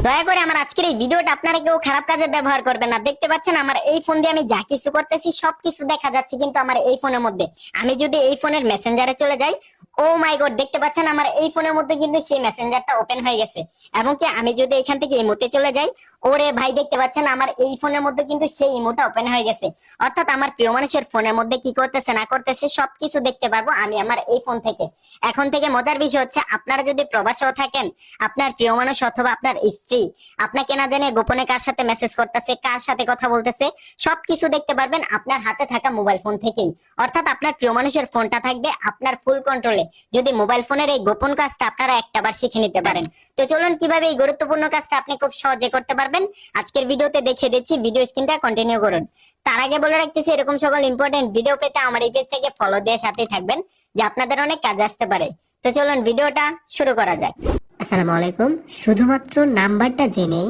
দয়া করে আমার আজকের এই ভিডিওটা আপনারা কেউ খারাপ কাজে ব্যবহার করবেন না। দেখতে পাচ্ছেন আমার এই ফোন দিয়ে আমি যা কিছু করতেছি সবকিছু দেখা যাচ্ছে কিন্তু আমার এই ফোনের মধ্যে। আমি যদি এই ফোনের মেসেঞ্জারে চলে যাই, ও মাই গড, দেখতে পাচ্ছেন আমার এই ফোনের মধ্যে কিন্তু সেই মেসেঞ্জারটা ওপেন হয়ে গেছে। এবং কি আমি যদি এখান থেকে ইমোতে চলে যাই, ওরে ভাই দেখতে পাচ্ছেন আমার এই ফোনের মধ্যে কিন্তু সেই ইমোটা ওপেন হয়ে গেছে। অর্থাৎ আমার প্রিয় মানুষের ফোনের মধ্যে কি করতেছে না করতেছে সবকিছু দেখতে পারবো আমি আমার এই ফোন থেকে। এখন থেকে মজার বিষয় হচ্ছে, আপনারা যদি প্রবাসেও থাকেন, আপনার প্রিয় মানুষ অথবা আপনার স্ত্রী আপনাকে না জেনে গোপনে কার সাথে মেসেজ করতেছে, কার সাথে কথা বলতেছে, সবকিছু দেখতে পারবেন আপনার হাতে থাকা মোবাইল ফোন থেকেই। অর্থাৎ আপনার প্রিয় মানুষের ফোনটা থাকবে আপনার ফুল কন্ট্রোলে, যদি মোবাইল ফোনের এই গোপন কাজটা আপনারা একটাবার শিখে নিতে পারেন। তো চলুন কিভাবে এই গুরুত্বপূর্ণ কাজটা আপনি খুব সহজে করতে পারবেন আজকের ভিডিওতে দেখিয়ে দিচ্ছি। ভিডিও স্ক্রিনটা কন্টিনিউ করুন। তার আগে বলে রাখতেছি, এরকম সকল ইম্পর্টেন্ট ভিডিও পেতে আমার এই পেজটাকে ফলো দিয়ে সাথেই থাকবেন, যে আপনাদের অনেক কাজে আসতে পারে। তো চলুন ভিডিওটা শুরু করা যাক। আসসালামু আলাইকুম। শুধুমাত্র নাম্বারটা জেনেই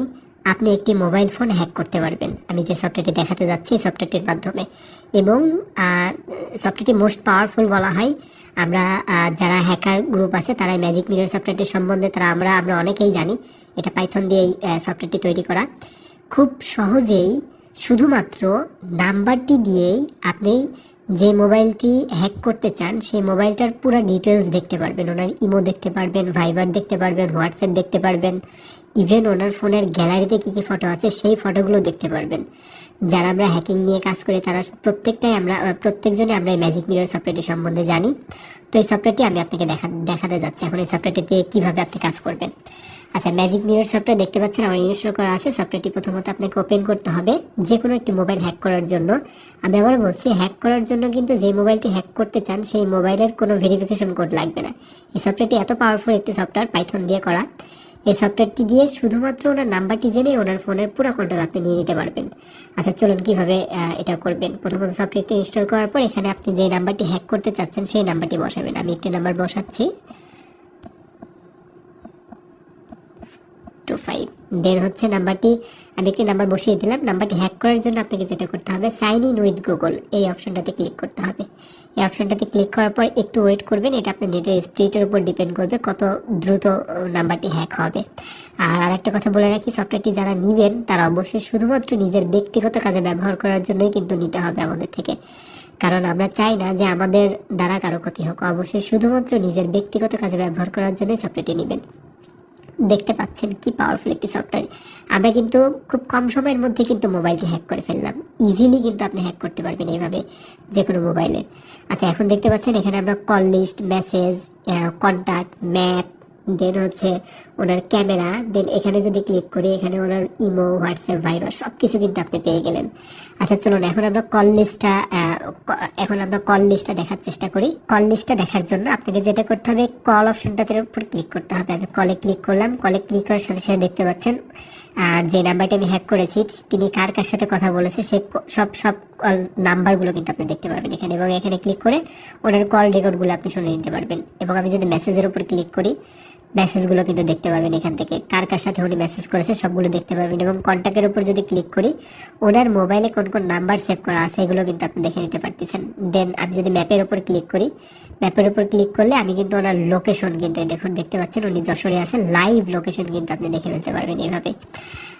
আপনি একটি মোবাইল ফোন হ্যাক করতে পারবেন আমি যে সফটওয়্যারটি দেখাতে যাচ্ছি এই সফটওয়্যারটির মাধ্যমে। এবং সফটওয়্যারটি মোস্ট পাওয়ারফুল বলা হয়। আমরা যারা হ্যাকার গ্রুপ আছে তারা ম্যাজিক মিরর সফটওয়্যারটি সম্বন্ধে আমরা অনেকেই জানি। এটা পাইথন দিয়ে এই সফটওয়্যারটি তৈরি করা। খুব সহজেই শুধুমাত্র নাম্বারটি দিয়েই আপনি যে মোবাইলটি হ্যাক করতে চান সেই মোবাইলটার পুরো ডিটেলস দেখতে পারবেন। ওনার ইমো দেখতে পারবেন, ভাইবার দেখতে পারবেন, হোয়াটসঅ্যাপ দেখতে পারবেন, ইভেন ওনার ফোনের গ্যালারিতে কি কি ফটো আছে সেই ফটোগুলো দেখতে পারবেন। যারা আমরা হ্যাকিং নিয়ে কাজ করি তারা প্রত্যেকজনে আমরা এই ম্যাজিক মিরর সফটওয়্যারটি সম্বন্ধে জানি। তো এই সফটওয়্যারটি আমি আপনাকে দেখাতে যাচ্ছি এখন। এই সফটওয়্যারটিতে কিভাবে আপনি কাজ করবেন। আচ্ছা, ম্যাজিক মিরর সফটওয়্যার দেখতে পাচ্ছেন আমার ইনস্টল করা আছে। সফটওয়্যারটি প্রথমত আপনাকে ওপেন করতে হবে যে কোনো একটি মোবাইল হ্যাক করার জন্য। আমি আবার বলছি, হ্যাক করার জন্য কিন্তু যে মোবাইলটি হ্যাক করতে চান সেই মোবাইলের কোনো ভেরিফিকেশন কোড লাগবে না। এই সফটওয়্যারটি এত পাওয়ারফুল একটি সফটওয়্যার, পাইথন দিয়ে করা। এই সফটওয়্যারটি দিয়ে শুধুমাত্র ওনার নাম্বারটি জেনে ওনার ফোনের পুরো কন্ট্রোল আপনি নিয়ে নিতে পারবেন। আচ্ছা চলুন কিভাবে এটা করবেন। প্রথমত সফটওয়্যারটি ইনস্টল করার পর এখানে আপনি যে নাম্বারটি হ্যাক করতে চাচ্ছেন সেই নাম্বারটি বসাবেন। আমি একটি নাম্বার বসাচ্ছি, 25। দেন হচ্ছে নাম্বারটি, আমি একটি নাম্বার বসিয়ে দিলাম। নাম্বারটি হ্যাক করার জন্য আপনাকে যেটা করতে হবে, সাইন ইন উইথ গুগল এই অপশনটাতে ক্লিক করতে হবে। এই অপশনটাতে ক্লিক করার পর একটু ওয়েট করবেন। এটা আপনার নেটের স্পিডের উপর ডিপেন্ড করবে কত দ্রুত নাম্বারটি হ্যাক হবে। আর আরেকটা কথা বলে রাখি, সফটওয়্যারটি যারা নিবেন তারা অবশ্যই শুধুমাত্র নিজের ব্যক্তিগত কাজে ব্যবহার করার জন্যই কিন্তু নিতে হবে আমাদের থেকে। কারণ আমরা চাই না যে আমাদের দ্বারা কারো ক্ষতি হোক। অবশ্যই শুধুমাত্র নিজের ব্যক্তিগত কাজে ব্যবহার করার জন্যই সফটওয়্যারটি নেবেন। দেখতে পাচ্ছেন কি পাওয়ারফুল একটি সফটওয়্যার। আমরা কিন্তু খুব কম সময়ের মধ্যে কিন্তু মোবাইলটি হ্যাক করে ফেললাম। ইজিলি কিন্তু আপনি হ্যাক করতে পারবেন এইভাবে যে কোনো মোবাইলে। আচ্ছা এখন দেখতে পাচ্ছেন এখানে আমরা call list, message, contact, map, then হচ্ছে ওনার ক্যামেরা, দেন এখানে যদি ক্লিক করি এখানে ওনার ইমো, হোয়াটসঅ্যাপ, ভাইবার সব কিছু কিন্তু আপনি পেয়ে গেলেন। আচ্ছা চলুন এখন আমরা কল লিস্টটা দেখার চেষ্টা করি। কল লিস্টটা দেখার জন্য আপনাকে যেটা করতে হবে, কল অপশনটাতে উপর ক্লিক করতে হবে। আমি কলে ক্লিক করলাম। কলে ক্লিক করার সাথে সাথে দেখতে পাচ্ছেন যে নাম্বারটা আমি হ্যাক করেছি তিনি কার কার সাথে কথা বলেছে সেই সব নাম্বারগুলো কিন্তু আপনি দেখতে পারবেন এখানে। এবং এখানে ক্লিক করে ওনার কল রেকর্ডগুলো আপনি শুনে নিতে পারবেন। এবং আমি যদি মেসেজের উপর ক্লিক করি, মেসেজগুলো কিন্তু দেখতে পারবেন এখান থেকে, কার কার সাথে উনি মেসেজ করেছে সবগুলো দেখতে পারবেন। এবং কন্ট্যাক্টের উপর যদি ক্লিক করি, ওনার মোবাইলে কোন কোন নাম্বার সেভ করা আছে এগুলো কিন্তু আপনি দেখে নিতে পারতেছেন। দেন আমি যদি ম্যাপের উপর ক্লিক করি, ম্যাপের উপর ক্লিক করলে আমি কিন্তু ওনার লোকেশন কিন্তু দেখুন দেখতে পাচ্ছেন উনি যশোরে আছে, লাইভ লোকেশন কিন্তু আপনি দেখে ফেলতে পারবেন এইভাবে।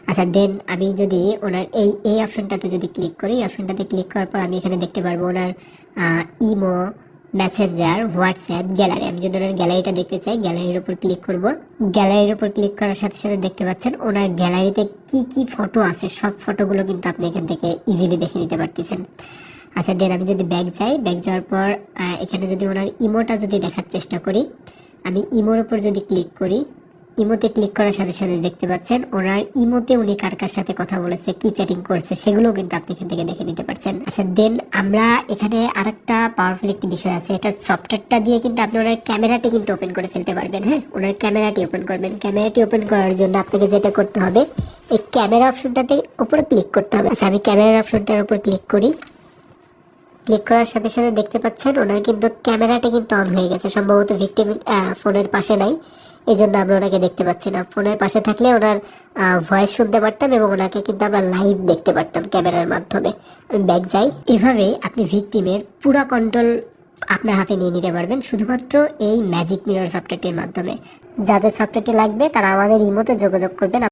আচ্ছা দেন আমি যদি ওনার এই অপশনটাতে যদি ক্লিক করি, অপশনটাতে ক্লিক করার পর আমি এখানে দেখতে পারবো ওনার ইমো, মেসেঞ্জার, হোয়াটসঅ্যাপ, গ্যালারি। আমি যদি ওনার গ্যালারিটা দেখতে চাই, গ্যালারির উপর ক্লিক করব। গ্যালারির উপর ক্লিক করার সাথে সাথে দেখতে পাচ্ছেন ওনার গ্যালারিতে কি কি ফটো আছে সব ফটোগুলো কিন্তু আপনি এখান থেকে ইজিলি দেখে নিতে পারতেছেন। আচ্ছা দেন আমি যদি ব্যাক যাই, ব্যাক যাওয়ার পর এখানে যদি ওনার ইমোটা যদি দেখার চেষ্টা করি, আমি ইমোর উপর যদি ক্লিক করি, ইমোতে ক্লিক করার সাথে সাথে দেখতে পাচ্ছেন ওনার ইমোতে উনি কার কার সাথে কথা বলেছে, কি চ্যাটিং করেছে সেগুলো কিন্তু আপনি এখান থেকে দেখে নিতে পারছেন। আচ্ছা দেন আমরা এখানে আরেকটা পাওয়ারফুল একটি বিষয় আছে, এটা সফটওয়্যারটা দিয়ে কিন্তু আপনি ওনার ক্যামেরাটি কিন্তু ওপেন করে ফেলতে পারবেন। হ্যাঁ, ওনার ক্যামেরাটি ওপেন করবেন। ক্যামেরাটি ওপেন করার জন্য আপনাকে যেটা করতে হবে, এই ক্যামেরা অপশনটাতে উপরে ক্লিক করতে হবে। আচ্ছা আমি ক্যামেরার অপশনটার উপর ক্লিক করি। ক্লিক করার সাথে সাথে দেখতে পাচ্ছেন ওনার কিন্তু ক্যামেরাটা কিন্তু অন হয়ে গেছে। সম্ভবত ভিকটিম ফোনের পাশে নাই, এই জন্য আমরা ওনাকে দেখতে পাচ্ছি না। ফোনের পাশে থাকলে ওনার ভয়েস শুনতে পারতাম এবং ওনাকে কিন্তু আমরা লাইভ দেখতে পারতাম ক্যামেরার মাধ্যমে। আমি ব্যাক যাই। এভাবে আপনি ভিকটিমের পুরো কন্ট্রোল আপনার হাতে নিয়ে নিতে পারবেন শুধুমাত্র এই ম্যাজিক মিরর সফটওয়্যারটির মাধ্যমে। যাদের সফটওয়্যারটি লাগবে তারা আমাদের ইমোতে যোগাযোগ করবেন।